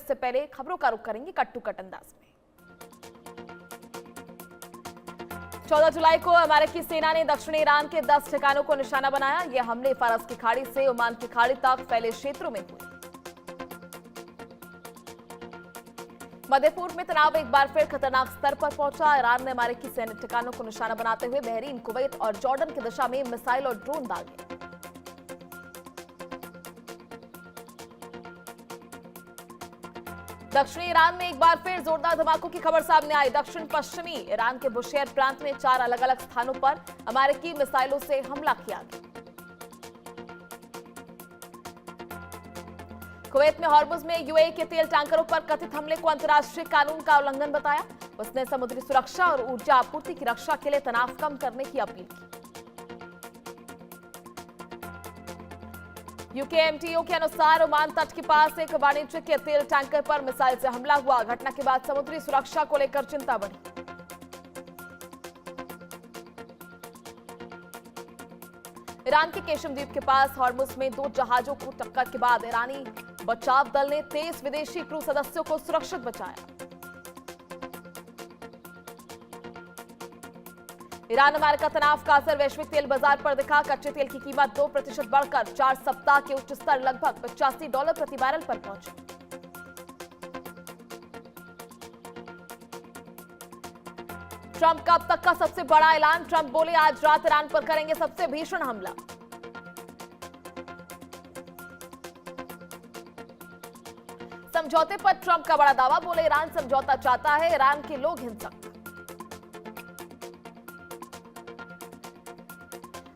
इससे पहले खबरों का रुख करेंगे कट्टू कट अंदाज में। 14 जुलाई को अमेरिकी सेना ने दक्षिणी ईरान के 10 ठिकानों को निशाना बनाया। यह हमले फारस की खाड़ी से ओमान की खाड़ी तक फैले क्षेत्रों में हुए। मध्य पूर्व में तनाव एक बार फिर खतरनाक स्तर पर पहुंचा। ईरान ने अमेरिकी सैन्य ठिकानों को निशाना बनाते हुए बहरीन, कुवैत और जॉर्डन की दिशा में मिसाइल और ड्रोन दागे। दक्षिणी ईरान में एक बार फिर जोरदार धमाकों की खबर सामने आई। दक्षिण पश्चिमी ईरान के बुशेयर प्रांत में 4 अलग अलग स्थानों पर अमेरिकी मिसाइलों से हमला किया गया। कुवैत में हॉर्मुज में यूएई के तेल टैंकरों पर कथित हमले को अंतर्राष्ट्रीय कानून का उल्लंघन बताया। उसने समुद्री सुरक्षा और ऊर्जा आपूर्ति की रक्षा के लिए तनाव कम करने की अपील की। यूकेएमटीओ के अनुसार ओमान तट के पास एक वाणिज्यिक तेल टैंकर पर मिसाइल से हमला हुआ। घटना के बाद समुद्री सुरक्षा को लेकर चिंता बढ़ी। ईरान के केशम द्वीप के पास हॉर्मुज में 2 जहाजों को टक्कर के बाद ईरानी बचाव दल ने 23 विदेशी क्रू सदस्यों को सुरक्षित बचाया। ईरान अमेरिका तनाव का असर वैश्विक तेल बाजार पर दिखा। कच्चे तेल की कीमत 2% बढ़कर 4 सप्ताह के उच्च स्तर लगभग $85 प्रति बैरल पर पहुंची। ट्रंप का अब तक का सबसे बड़ा ऐलान। ट्रंप बोले आज रात ईरान पर करेंगे सबसे भीषण हमला। समझौते पर ट्रंप का बड़ा दावा। बोले ईरान समझौता चाहता है, ईरान के लोग हिंसक।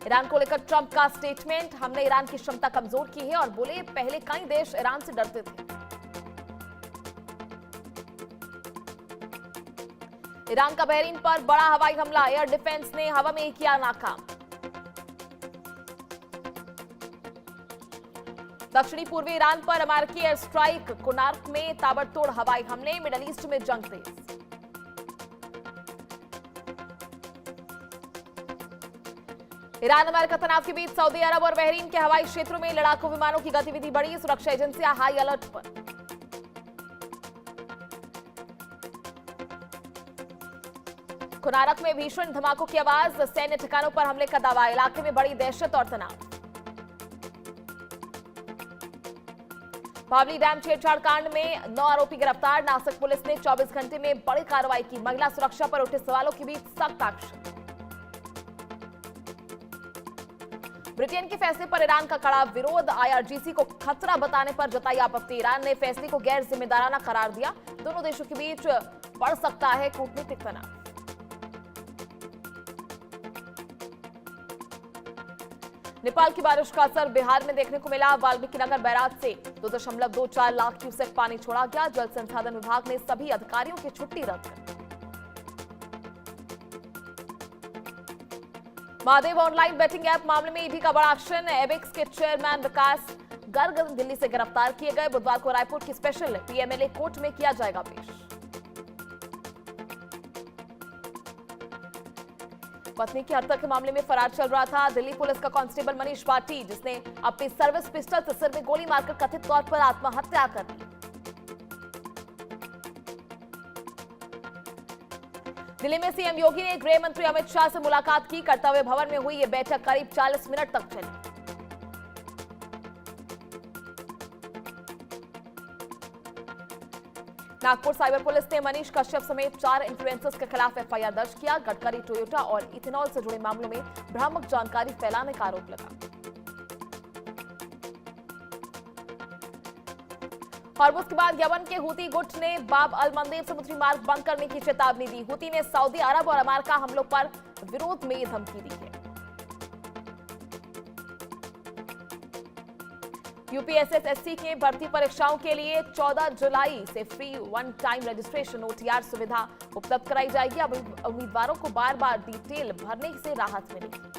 ईरान को लेकर ट्रंप का स्टेटमेंट। हमने ईरान की क्षमता कमजोर की है और बोले पहले कई देश ईरान से डरते थे। ईरान का बहरीन पर बड़ा हवाई हमला। एयर डिफेंस ने हवा में किया नाकाम। दक्षिणी पूर्वी ईरान पर अमेरिकी एयर स्ट्राइक। कोनार्क में ताबड़तोड़ हवाई हमले। मिडल ईस्ट में जंग तेज। ईरान अमेरिका तनाव के बीच सऊदी अरब और बहरीन के हवाई क्षेत्रों में लड़ाकू विमानों की गतिविधि बढ़ी। सुरक्षा एजेंसियां हाई अलर्ट पर। कोनारक में भीषण धमाकों की आवाज। सैन्य ठिकानों पर हमले का दावा। इलाके में बड़ी दहशत और तनाव। बावली डैम छेड़छाड़ कांड में 9 आरोपी गिरफ्तार। नासिक पुलिस ने 24 घंटे में बड़ी कार्रवाई की। महिला सुरक्षा पर उठे सवालों के बीच सख्त एक्शन। ब्रिटेन के फैसले पर ईरान का कड़ा विरोध। आईआरजीसी को खतरा बताने पर जताई आपत्ति। ईरान ने फैसले को गैर जिम्मेदाराना करार दिया। दोनों देशों के बीच बढ़ सकता है कूटनीतिक तनाव। नेपाल की बारिश का असर बिहार में देखने को मिला। वाल्मीकिनगर बैराज से 2.24 लाख क्यूसेक पानी छोड़ा गया। जल संसाधन विभाग ने सभी अधिकारियों की छुट्टी रद्द कर। महादेव ऑनलाइन बेटिंग ऐप मामले में ईडी का बड़ा एक्शन। एबिक्स के चेयरमैन विकास गर्ग दिल्ली से गिरफ्तार किए गए। बुधवार को रायपुर की स्पेशल पीएमएलए कोर्ट में किया जाएगा पेश। पत्नी की हत्या के मामले में फरार चल रहा था दिल्ली पुलिस का कांस्टेबल मनीष पाटी, जिसने अपनी सर्विस पिस्टल से सिर में गोली मारकर कथित तौर पर आत्महत्या कर ली। दिल्ली में सीएम योगी ने गृह मंत्री अमित शाह से मुलाकात की। कर्तव्य भवन में हुई यह बैठक करीब 40 मिनट तक चली। नागपुर साइबर पुलिस ने मनीष कश्यप समेत 4 इन्फ्लुएंसर्स के खिलाफ एफआईआर दर्ज किया। गडकरी, टोयोटा और इथेनॉल से जुड़े मामलों में भ्रामक जानकारी फैलाने का आरोप लगा। हॉर्मुज के बाद यमन के हूती गुट ने बाब अल मंदेब समुद्री मार्ग बंद करने की चेतावनी दी। हूती ने सऊदी अरब और अमेरिका हमलों पर विरोध में धमकी दी है। यूपीएसएसएससी के भर्ती परीक्षाओं के लिए 14 जुलाई से free one time registration OTR सुविधा उपलब्ध कराई जाएगी। अब उम्मीदवारों को बार बार डिटेल भरने से राहत मिलेगी।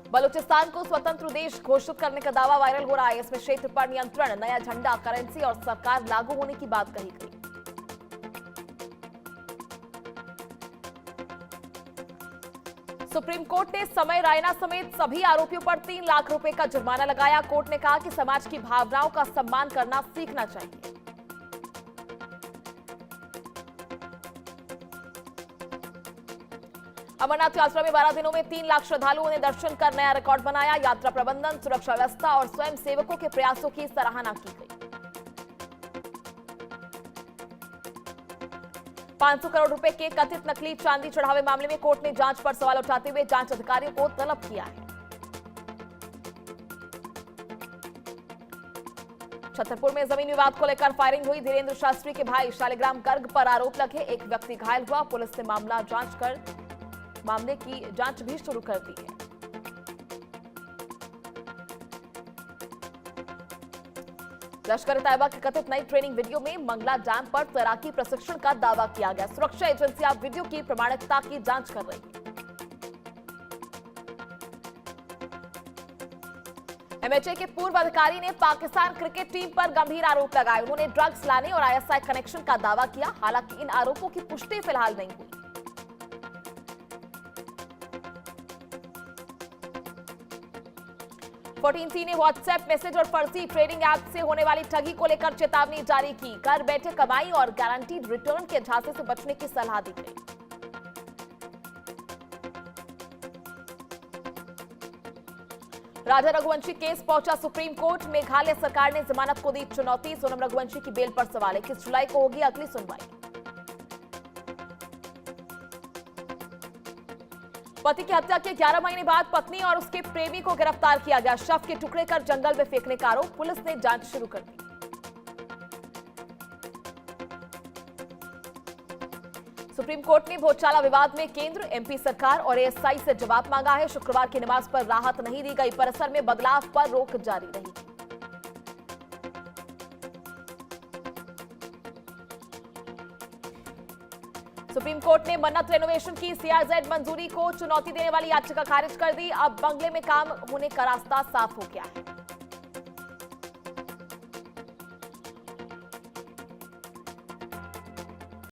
बलूचिस्तान को स्वतंत्र देश घोषित करने का दावा वायरल हो रहा है। इसमें क्षेत्र पर नियंत्रण, नया झंडा, करेंसी और सरकार लागू होने की बात कही गई। सुप्रीम कोर्ट ने समय रैना समेत सभी आरोपियों पर 3 लाख रुपए का जुर्माना लगाया। कोर्ट ने कहा कि समाज की भावनाओं का सम्मान करना सीखना चाहिए। अमरनाथ यात्रा में 12 दिनों में 3 लाख श्रद्धालुओं ने दर्शन कर नया रिकॉर्ड बनाया। यात्रा प्रबंधन, सुरक्षा व्यवस्था और स्वयं सेवकों के प्रयासों की सराहना की गई। 500 करोड़ रुपए के कथित नकली चांदी चढ़ावे मामले में कोर्ट ने जांच पर सवाल उठाते हुए जांच अधिकारियों को तलब किया है। छतरपुर में जमीन विवाद को लेकर फायरिंग हुई। धीरेन्द्र शास्त्री के भाई शालिग्राम गर्ग पर आरोप लगे। एक व्यक्ति घायल हुआ। पुलिस ने मामले की जांच भी शुरू कर दी है। लश्कर ए तैयबा के कथित नई ट्रेनिंग वीडियो में मंगला डैम पर तैराकी प्रशिक्षण का दावा किया गया। सुरक्षा एजेंसियां वीडियो की प्रामाणिकता की जांच कर रही है। एमएचए के पूर्व अधिकारी ने पाकिस्तान क्रिकेट टीम पर गंभीर आरोप लगाए। उन्होंने ड्रग्स लाने और आईएसआई कनेक्शन का दावा किया। हालांकि इन आरोपों की पुष्टि फिलहाल नहीं हुई। फोर्टीन ने व्हाट्सएप मैसेज और फर्जी ट्रेडिंग ऐप से होने वाली ठगी को लेकर चेतावनी जारी की। घर बैठे कमाई और गारंटीड रिटर्न के झांसे से बचने की सलाह दी गई। राजा रघुवंशी केस पहुंचा सुप्रीम कोर्ट। मेघालय सरकार ने जमानत को दी चुनौती। सोनम रघुवंशी की बेल पर सवाल है। 21 जुलाई को होगी अगली सुनवाई। पति की हत्या के 11 महीने बाद पत्नी और उसके प्रेमी को गिरफ्तार किया गया। शव के टुकड़े कर जंगल में फेंकने का आरोप। पुलिस ने जांच शुरू कर दी। सुप्रीम कोर्ट ने भोजशाला विवाद में केंद्र, एमपी सरकार और एएसआई से जवाब मांगा है। शुक्रवार की नमाज पर राहत नहीं दी गई। परिसर में बदलाव पर रोक जारी रही। सुप्रीम कोर्ट ने मन्नत रेनोवेशन की सीआरजेड मंजूरी को चुनौती देने वाली याचिका खारिज कर दी। अब बंगले में काम होने का रास्ता साफ हो गया है।